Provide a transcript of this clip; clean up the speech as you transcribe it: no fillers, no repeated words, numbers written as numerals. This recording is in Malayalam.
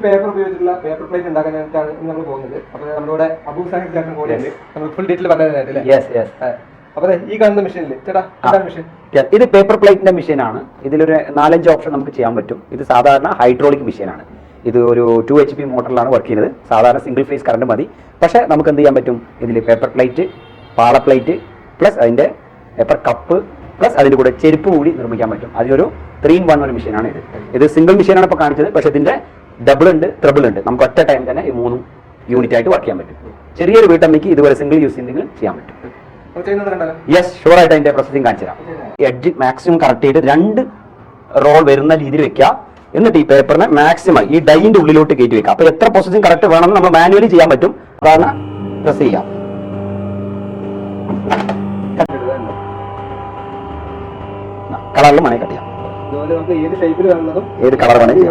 പേപ്പർ ഉപയോഗിച്ചുള്ള പേപ്പർ പ്ലേറ്റ് ഉണ്ടാക്കാനായിട്ടാണ് നമ്മൾ പോകുന്നത്. അപ്പോൾ നമ്മുടെ അബൂ സാഹിബ് ചേട്ടൻ കൂടെയുണ്ട്. നമുക്ക് ഫുൾ ഡീറ്റെയിൽ പറഞ്ഞായിട്ട് അപ്പൊ ഈ കാണുന്ന മെഷീനിൽ ചേട്ടാ മെഷീൻ ഇത് പേപ്പർ പ്ലേറ്റിന്റെ മെഷീനാണ്. ഇതിലൊരു 4-5 ഓപ്ഷൻ നമുക്ക് ചെയ്യാൻ പറ്റും. ഇത് സാധാരണ ഹൈഡ്രോളിക് മെഷീനാണ്. ഇത് ഒരു 2 HP മോട്ടറിലാണ് വർക്ക് ചെയ്യുന്നത്. സാധാരണ സിംഗിൾ ഫേസ് കറണ്ട് മതി. പക്ഷേ നമുക്ക് എന്ത് ചെയ്യാൻ പറ്റും, ഇതിൽ പേപ്പർ പ്ലേറ്റ്, പാള പ്ലേറ്റ് പ്ലസ് അതിന്റെ പേപ്പർ കപ്പ് പ്ലസ് അതിന്റെ കൂടെ ചെരുപ്പ് കൂടി നിർമ്മിക്കാൻ പറ്റും. അതിലൊരു 3-in-1 ഒരു മെഷീനാണ് ഇത്. ഇത് സിംഗിൾ മെഷീനാണ് ഇപ്പോൾ കാണിച്ചത്. പക്ഷേ ഇതിന്റെ ഡബിൾ ഉണ്ട്, ട്രിപ്പിൾ ഉണ്ട്. നമുക്ക് ഒറ്റ ടൈം തന്നെ ഈ 3 യൂണിറ്റ് ആയിട്ട് വർക്ക് ചെയ്യാൻ പറ്റും. ചെറിയൊരു വീട്ടമ്മയ്ക്ക് ഇതുപോലെ സിംഗിൾ യൂസ് ചെയ്യുന്നെങ്കിൽ ചെയ്യാൻ പറ്റും. യെസ്, ഷുവർ ആയിട്ട് അതിന്റെ പ്രോസസ്സിംഗ് കാണിച്ചു തരാം. എഡ്ജ് മാക്സിമം കറക്റ്റ് ചെയ്ത് 2 റോൾ വരുന്ന രീതിയിൽ വെക്കുക. എന്നിട്ട് ഈ പേപ്പറിനെ മാക്സിമം ഈ ഡൈന്റെ ഉള്ളിലോട്ട് കയറ്റി വെക്കുക. അപ്പൊ എത്ര പ്രോസസ്സിംഗ് കറക്റ്റ് വേണമെന്ന് നമ്മൾ മാനുവലി ചെയ്യാൻ പറ്റും. അതാണ് പ്രസ് ചെയ്യാം. കളറിൽ മണി കട്ട് ചെയ്യാം. ഏത് കളർ വേണമെങ്കിൽ